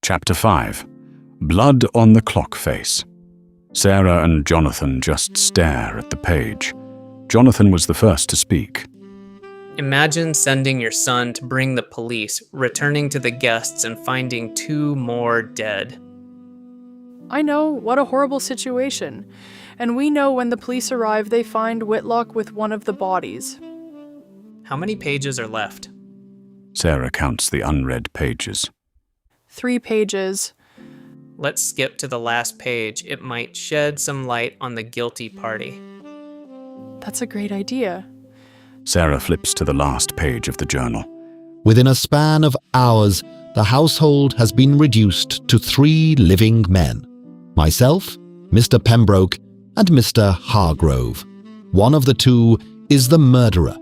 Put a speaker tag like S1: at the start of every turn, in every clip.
S1: Chapter 5. Blood on the Clockface. Sarah and Johnathan just stare at the page. Johnathan was the first to speak.
S2: Imagine sending your son to bring the police, returning to the guests and finding 2 more dead.
S3: I know, what a horrible situation. And we know when the police arrive, they find Whitlock with one of the bodies.
S2: How many pages are left?
S1: Sarah counts the unread pages.
S3: 3 pages.
S2: Let's skip to the last page. It might shed some light on the guilty party.
S3: That's a great idea.
S1: Sarah flips to the last page of the journal.
S4: Within a span of hours, the household has been reduced to 3 living men. Myself, Mr. Pembroke, and Mr. Hargrove. One of the 2 is the murderer.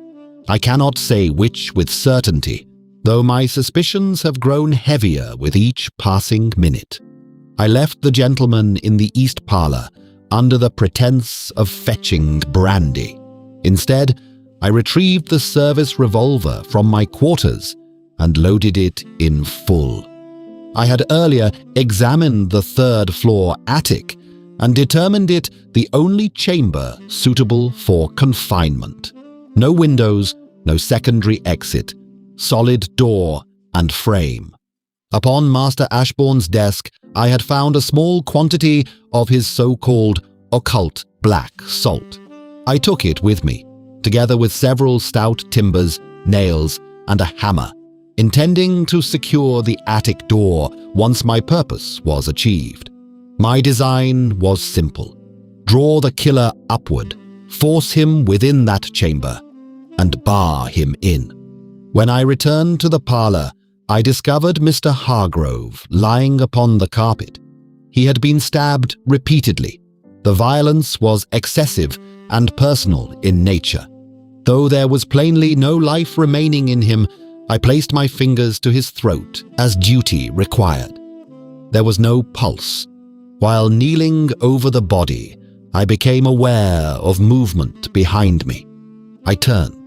S4: I cannot say which with certainty, though my suspicions have grown heavier with each passing minute. I left the gentleman in the east parlour under the pretence of fetching brandy. Instead, I retrieved the service revolver from my quarters and loaded it in full. I had earlier examined the 3rd floor attic and determined it the only chamber suitable for confinement. No windows, no secondary exit, solid door and frame. Upon Master Ashbourne's desk, I had found a small quantity of his so-called occult black salt. I took it with me, together with several stout timbers, nails, and a hammer, intending to secure the attic door once my purpose was achieved. My design was simple. Draw the killer upward, force him within that chamber, and bar him in. When I returned to the parlour, I discovered Mr. Hargrove lying upon the carpet. He had been stabbed repeatedly. The violence was excessive and personal in nature. Though there was plainly no life remaining in him, I placed my fingers to his throat as duty required. There was no pulse. While kneeling over the body, I became aware of movement behind me. I turned.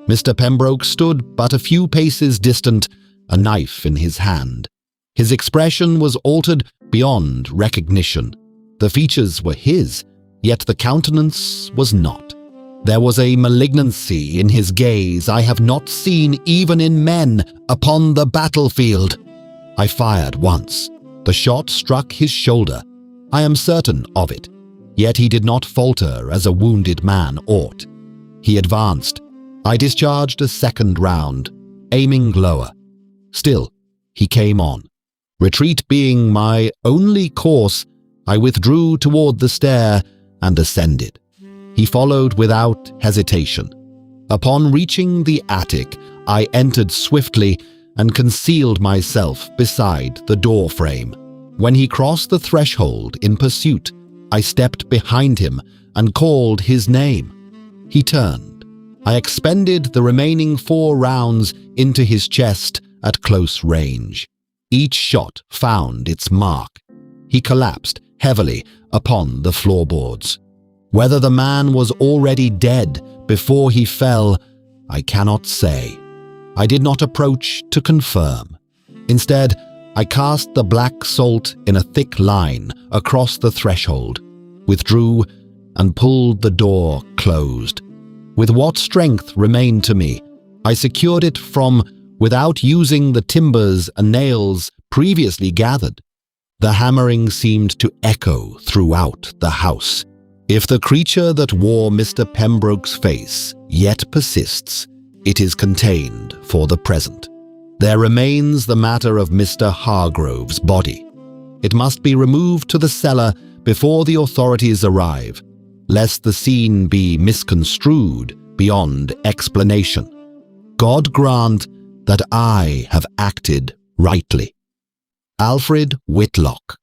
S4: Mr. Pembroke stood but a few paces distant, a knife in his hand. His expression was altered beyond recognition. The features were his, yet the countenance was not. There was a malignancy in his gaze I have not seen even in men upon the battlefield. I fired once. The shot struck his shoulder. I am certain of it. Yet he did not falter as a wounded man ought. He advanced. I discharged a 2nd round, aiming lower. Still, he came on. Retreat being my only course, I withdrew toward the stair and ascended. He followed without hesitation. Upon reaching the attic, I entered swiftly and concealed myself beside the door frame. When he crossed the threshold in pursuit, I stepped behind him and called his name. He turned. I expended the remaining 4 rounds into his chest at close range. Each shot found its mark. He collapsed heavily upon the floorboards. Whether the man was already dead before he fell, I cannot say. I did not approach to confirm. Instead, I cast the black salt in a thick line across the threshold, withdrew, and pulled the door closed. With what strength remained to me, I secured it without using the timbers and nails previously gathered. The hammering seemed to echo throughout the house. If the creature that wore Mr. Pembroke's face yet persists, it is contained for the present. There remains the matter of Mr. Hargrove's body. It must be removed to the cellar before the authorities arrive, lest the scene be misconstrued beyond explanation. God grant that I have acted rightly. Alfred Whitlock.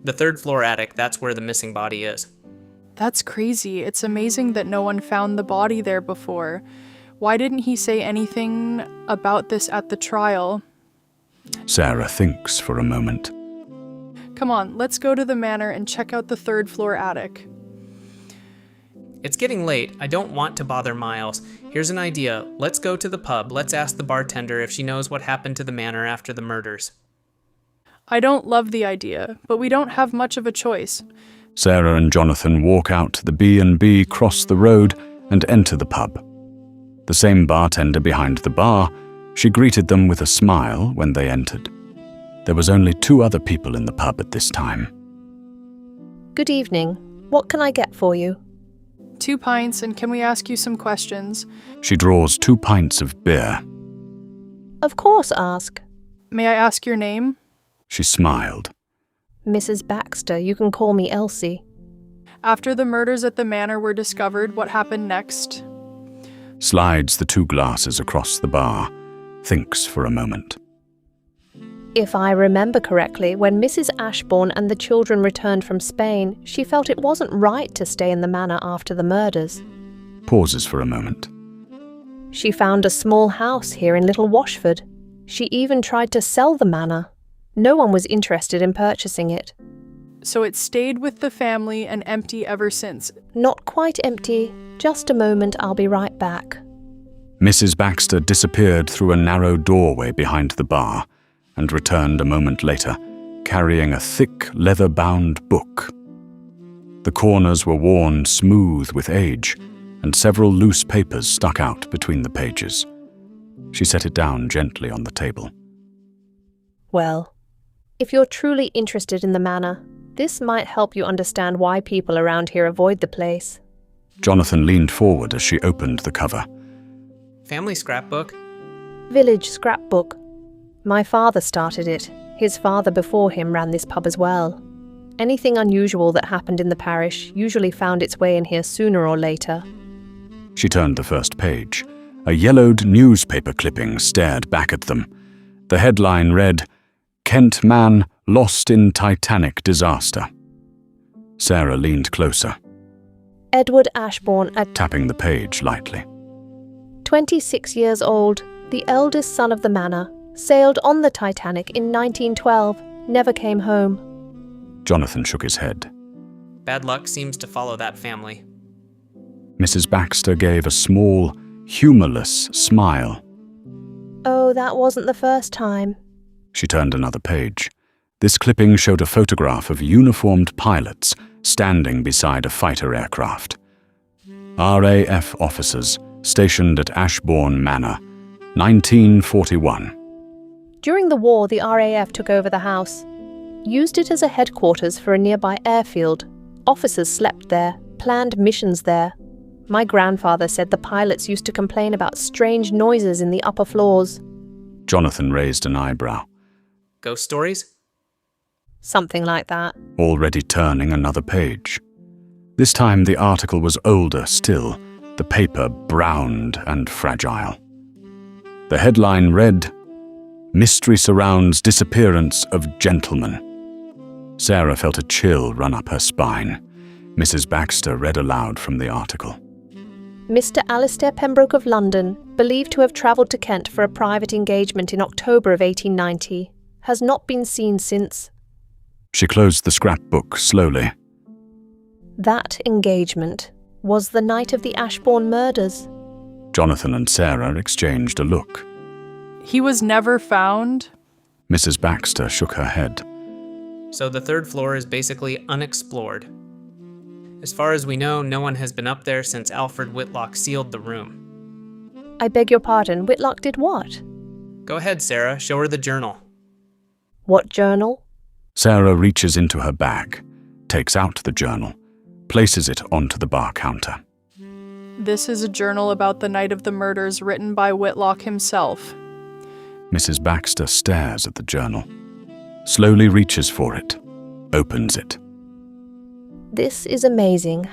S2: The 3rd floor attic, that's where the missing body is.
S3: That's crazy. It's amazing that no one found the body there before. Why didn't he say anything about this at the trial?
S1: Sarah thinks for a moment.
S3: Come on, let's go to the manor and check out the 3rd floor attic.
S2: It's getting late. I don't want to bother Miles. Here's an idea. Let's go to the pub. Let's ask the bartender if she knows what happened to the manor after the murders.
S3: I don't love the idea, but we don't have much of a choice.
S1: Sarah and Johnathan walk out to the B&B, cross the road, and enter the pub. The same bartender behind the bar, she greeted them with a smile when they entered. There was only 2 other people in the pub at this time.
S5: Good evening. What can I get for you?
S3: 2 pints, and can we ask you some questions?
S1: She draws 2 pints of beer.
S5: Of course, ask.
S3: May I ask your name?
S1: She smiled.
S5: Mrs. Baxter, you can call me Elsie.
S3: After the murders at the manor were discovered, what happened next?
S1: Slides the 2 glasses across the bar, thinks for a moment.
S5: If I remember correctly, when Mrs. Ashbourne and the children returned from Spain, she felt it wasn't right to stay in the manor after the murders.
S1: Pauses for a moment.
S5: She found a small house here in Little Washford. She even tried to sell the manor. No one was interested in purchasing it.
S3: So it stayed with the family and empty ever since.
S5: Not quite empty. Just a moment, I'll be right back.
S1: Mrs. Baxter disappeared through a narrow doorway behind the bar and returned a moment later, carrying a thick, leather-bound book. The corners were worn smooth with age, and several loose papers stuck out between the pages. She set it down gently on the table.
S5: Well, if you're truly interested in the manor, this might help you understand why people around here avoid the place.
S1: Johnathan leaned forward as she opened the cover.
S2: Family scrapbook?
S5: Village scrapbook. My father started it. His father before him ran this pub as well. Anything unusual that happened in the parish usually found its way in here sooner or later.
S1: She turned the first page. A yellowed newspaper clipping stared back at them. The headline read, "Kent Man Lost in Titanic Disaster." Sarah leaned closer,
S5: Edward Ashbourne,
S1: tapping the page lightly.
S5: 26 years old, the eldest son of the manor, sailed on the Titanic in 1912, never came home.
S1: Johnathan shook his head.
S2: Bad luck seems to follow that family.
S1: Mrs. Baxter gave a small, humorless smile.
S5: Oh, that wasn't the first time.
S1: She turned another page. This clipping showed a photograph of uniformed pilots standing beside a fighter aircraft. RAF officers stationed at Ashbourne Manor, 1941.
S5: During the war, the RAF took over the house, used it as a headquarters for a nearby airfield. Officers slept there, planned missions there. My grandfather said the pilots used to complain about strange noises in the upper floors.
S1: Johnathan raised an eyebrow.
S2: Ghost stories?
S5: Something like that.
S1: Already turning another page. This time the article was older still, the paper browned and fragile. The headline read, "Mystery surrounds disappearance of gentleman." Sarah felt a chill run up her spine. Mrs. Baxter read aloud from the article.
S5: Mr. Alistair Pembroke of London, believed to have travelled to Kent for a private engagement in October of 1890, has not been seen since.
S1: She closed the scrapbook slowly.
S5: That engagement was the night of the Ashbourne murders.
S1: Johnathan and Sarah exchanged a look.
S3: He was never found?
S1: Mrs. Baxter shook her head.
S2: So the 3rd floor is basically unexplored. As far as we know, no one has been up there since Alfred Whitlock sealed the room.
S5: I beg your pardon, Whitlock did what?
S2: Go ahead, Sarah, show her the journal.
S5: What journal?
S1: Sarah reaches into her bag, takes out the journal, places it onto the bar counter.
S3: This is a journal about the night of the murders written by Whitlock himself.
S1: Mrs. Baxter stares at the journal, slowly reaches for it, opens it.
S5: This is amazing.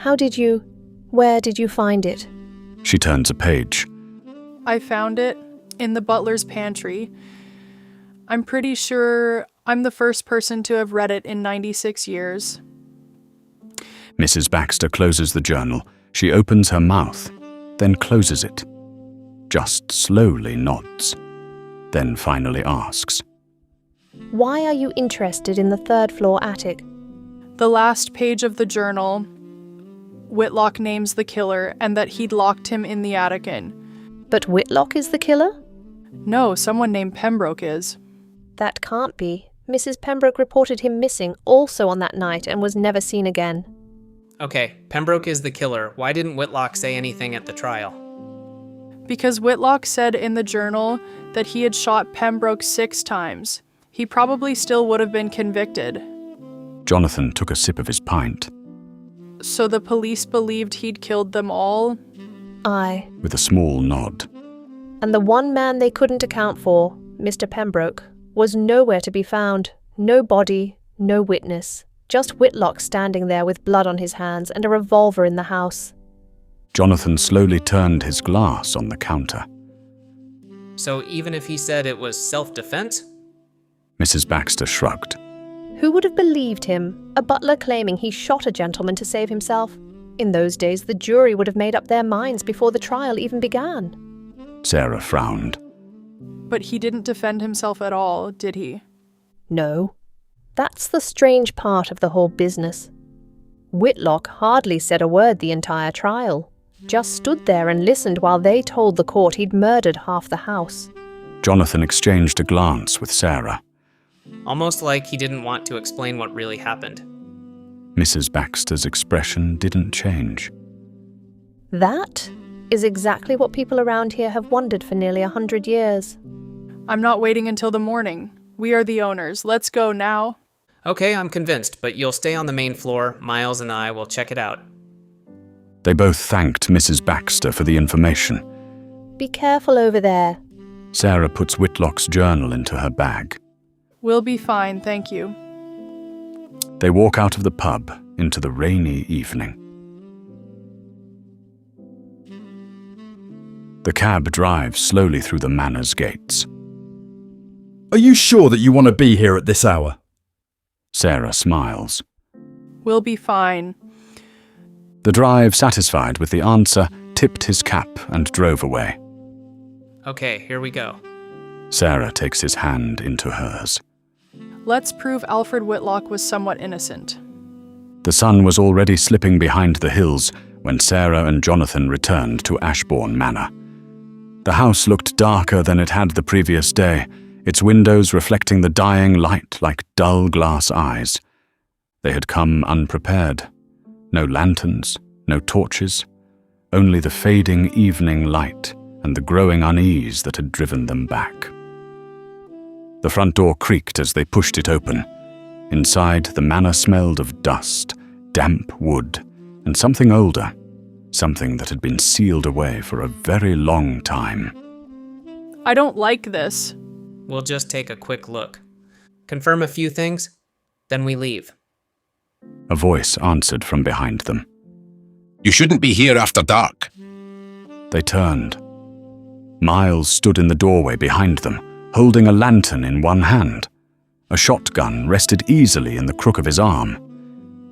S5: Where did you find it?
S1: She turns a page.
S3: I found it in the butler's pantry. I'm pretty sure I'm the first person to have read it in 96 years.
S1: Mrs. Baxter closes the journal. She opens her mouth, then closes it. Just slowly nods, then finally asks,
S5: Why are you interested in the 3rd floor attic?
S3: The last page of the journal, Whitlock names the killer and that he'd locked him in the attic in.
S5: But Whitlock is the killer?
S3: No, someone named Pembroke is.
S5: That can't be. Mrs. Pembroke reported him missing also on that night and was never seen again.
S2: Okay, Pembroke is the killer. Why didn't Whitlock say anything at the trial?
S3: Because Whitlock said in the journal that he had shot Pembroke 6 times. He probably still would have been convicted.
S1: Johnathan took a sip of his pint.
S3: So the police believed he'd killed them all?
S5: Aye.
S1: With a small nod.
S5: And the one man they couldn't account for, Mr. Pembroke, was nowhere to be found. No body, no witness. Just Whitlock standing there with blood on his hands and a revolver in the house.
S1: Johnathan slowly turned his glass on the counter.
S2: So even if he said it was self-defense?
S1: Mrs. Baxter shrugged.
S5: Who would have believed him? A butler claiming he shot a gentleman to save himself. In those days, the jury would have made up their minds before the trial even began.
S1: Sarah frowned.
S3: But he didn't defend himself at all, did he?
S5: No. That's the strange part of the whole business. Whitlock hardly said a word the entire trial. Just stood there and listened while they told the court he'd murdered half the house.
S1: Johnathan exchanged a glance with Sarah.
S2: Almost like he didn't want to explain what really happened.
S1: Mrs. Baxter's expression didn't change.
S5: That is exactly what people around here have wondered for nearly 100 years.
S3: I'm not waiting until the morning. We are the owners. Let's go now.
S2: Okay, I'm convinced, but you'll stay on the main floor. Miles and I will check it out.
S1: They both thanked Mrs. Baxter for the information.
S5: Be careful over there.
S1: Sarah puts Whitlock's journal into her bag.
S3: We'll be fine, thank you.
S1: They walk out of the pub into the rainy evening. The cab drives slowly through the manor's gates.
S6: Are you sure that you want to be here at this hour?
S1: Sarah smiles.
S3: We'll be fine.
S1: The drive, satisfied with the answer, tipped his cap and drove away.
S2: Okay, here we go.
S1: Sarah takes his hand into hers.
S3: Let's prove Alfred Whitlock was somewhat innocent.
S1: The sun was already slipping behind the hills when Sarah and Johnathan returned to Ashbourne Manor. The house looked darker than it had the previous day, its windows reflecting the dying light like dull glass eyes. They had come unprepared. No lanterns, no torches, only the fading evening light and the growing unease that had driven them back. The front door creaked as they pushed it open. Inside, the manor smelled of dust, damp wood, and something older, something that had been sealed away for a very long time.
S3: I don't like this.
S2: We'll just take a quick look. Confirm a few things, then we leave.
S1: A voice answered from behind them.
S7: You shouldn't be here after dark.
S1: They turned. Miles stood in the doorway behind them, holding a lantern in one hand. A shotgun rested easily in the crook of his arm.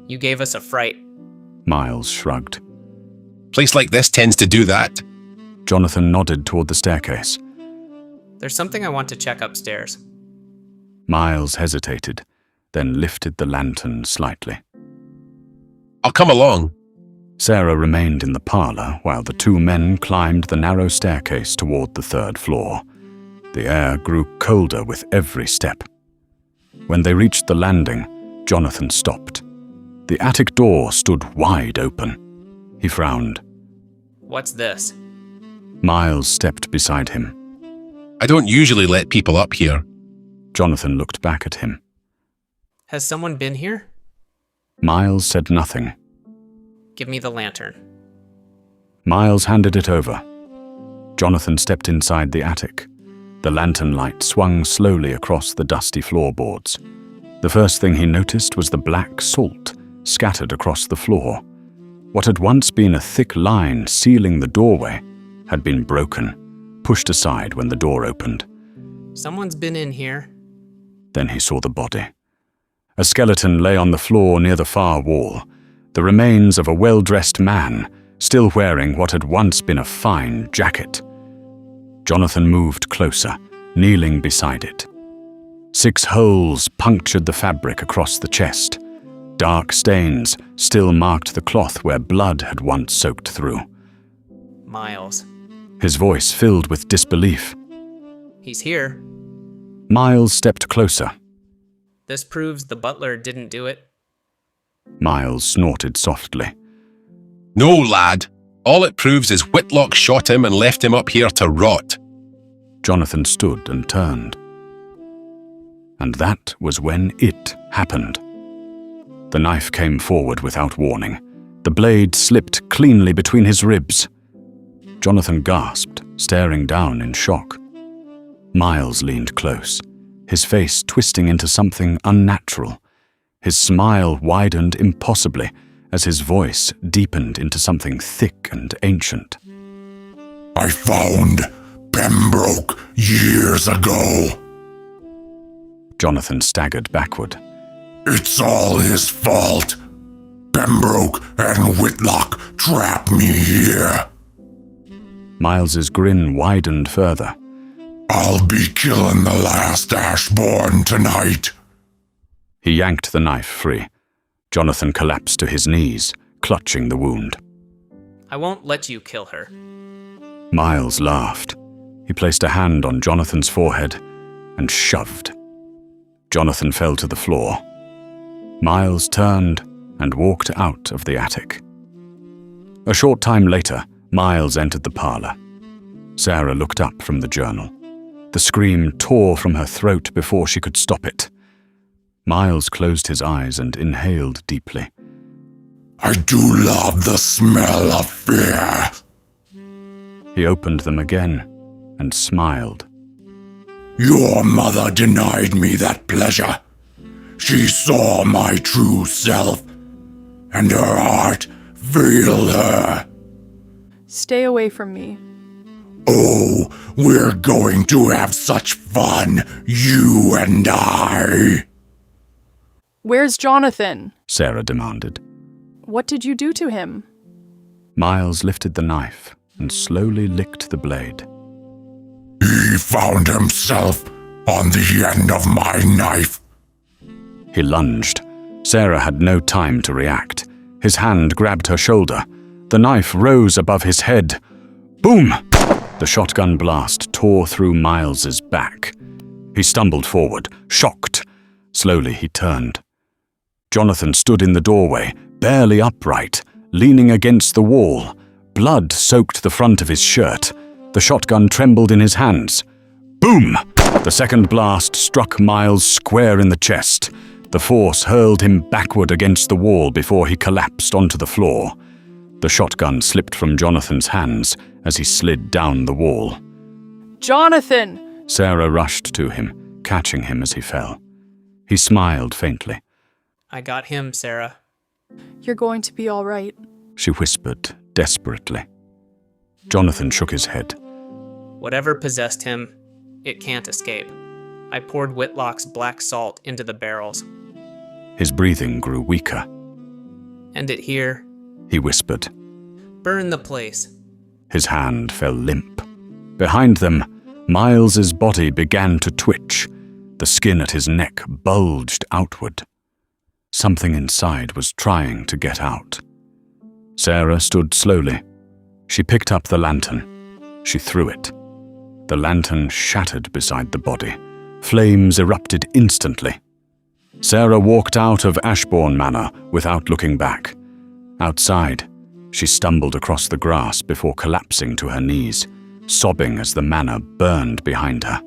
S2: You gave us a fright.
S1: Miles shrugged.
S7: Place like this tends to do that.
S1: Johnathan nodded toward the staircase.
S2: There's something I want to check upstairs.
S1: Miles hesitated, then lifted the lantern slightly.
S7: I'll come along.
S1: Sarah remained in the parlor while the two men climbed the narrow staircase toward the 3rd floor. The air grew colder with every step. When they reached the landing, Johnathan stopped. The attic door stood wide open. He frowned.
S2: What's this?
S1: Miles stepped beside him.
S7: I don't usually let people up here.
S1: Johnathan looked back at him.
S2: Has someone been here?
S1: Miles said nothing.
S2: Give me the lantern.
S1: Miles handed it over. Johnathan stepped inside the attic. The lantern light swung slowly across the dusty floorboards. The first thing he noticed was the black salt scattered across the floor. What had once been a thick line sealing the doorway had been broken, pushed aside when the door opened.
S2: Someone's been in here.
S1: Then he saw the body. A skeleton lay on the floor near the far wall, the remains of a well-dressed man, still wearing what had once been a fine jacket. Johnathan moved closer, kneeling beside it. 6 holes punctured the fabric across the chest. Dark stains still marked the cloth where blood had once soaked through.
S2: Miles.
S1: His voice filled with disbelief.
S2: He's here.
S1: Miles stepped closer.
S2: This proves the butler didn't do it.
S1: Miles snorted softly.
S7: No, lad. All it proves is Whitlock shot him and left him up here to rot.
S1: Johnathan stood and turned. And that was when it happened. The knife came forward without warning. The blade slipped cleanly between his ribs. Johnathan gasped, staring down in shock. Miles leaned close, his face twisting into something unnatural. His smile widened impossibly as his voice deepened into something thick and ancient.
S8: I found Pembroke years ago.
S1: Johnathan staggered backward.
S8: It's all his fault. Pembroke and Whitlock trapped me here.
S1: Miles's grin widened further.
S8: I'll be killing the last Ashbourne tonight.
S1: He yanked the knife free. Johnathan collapsed to his knees, clutching the wound.
S2: I won't let you kill her.
S1: Miles laughed. He placed a hand on Jonathan's forehead and shoved. Johnathan fell to the floor. Miles turned and walked out of the attic. A short time later, Miles entered the parlor. Sarah looked up from the journal. The scream tore from her throat before she could stop it. Miles closed his eyes and inhaled deeply.
S8: I do love the smell of fear.
S1: He opened them again and smiled.
S8: Your mother denied me that pleasure. She saw my true self, and her heart failed her.
S3: Stay away from me.
S8: Oh, we're going to have such fun, you and I.
S3: Where's Johnathan?
S1: Sarah demanded.
S3: What did you do to him?
S1: Miles lifted the knife and slowly licked the blade.
S8: He found himself on the end of my knife.
S1: He lunged. Sarah had no time to react. His hand grabbed her shoulder. The knife rose above his head. Boom! The shotgun blast tore through Miles's back. He stumbled forward, shocked. Slowly he turned. Johnathan stood in the doorway, barely upright, leaning against the wall. Blood soaked the front of his shirt. The shotgun trembled in his hands. Boom! The second blast struck Miles square in the chest. The force hurled him backward against the wall before he collapsed onto the floor. The shotgun slipped from Jonathan's hands as he slid down the wall.
S3: Johnathan!
S1: Sarah rushed to him, catching him as he fell. He smiled faintly.
S2: I got him, Sarah.
S3: You're going to be all right.
S1: She whispered desperately. Johnathan shook his head.
S2: Whatever possessed him, it can't escape. I poured Whitlock's black salt into the barrels.
S1: His breathing grew weaker.
S2: End it here.
S1: He whispered.
S2: Burn the place.
S1: His hand fell limp. Behind them, Miles's body began to twitch. The skin at his neck bulged outward. Something inside was trying to get out. Sarah stood slowly. She picked up the lantern. She threw it. The lantern shattered beside the body. Flames erupted instantly. Sarah walked out of Ashbourne Manor without looking back. Outside, she stumbled across the grass before collapsing to her knees, sobbing as the manor burned behind her.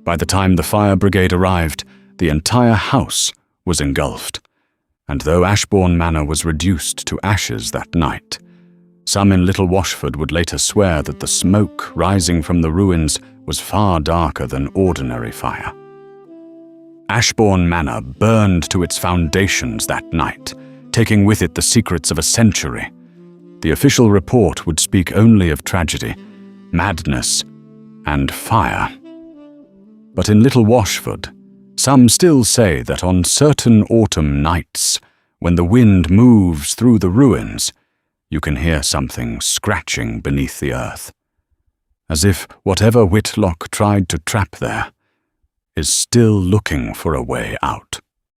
S1: By the time the fire brigade arrived, the entire house was engulfed. And though Ashbourne Manor was reduced to ashes that night, some in Little Washford would later swear that the smoke rising from the ruins was far darker than ordinary fire. Ashbourne Manor burned to its foundations that night, taking with it the secrets of a century. The official report would speak only of tragedy, madness, and fire. But in Little Washford, some still say that on certain autumn nights, when the wind moves through the ruins, you can hear something scratching beneath the earth, as if whatever Whitlock tried to trap there is still looking for a way out.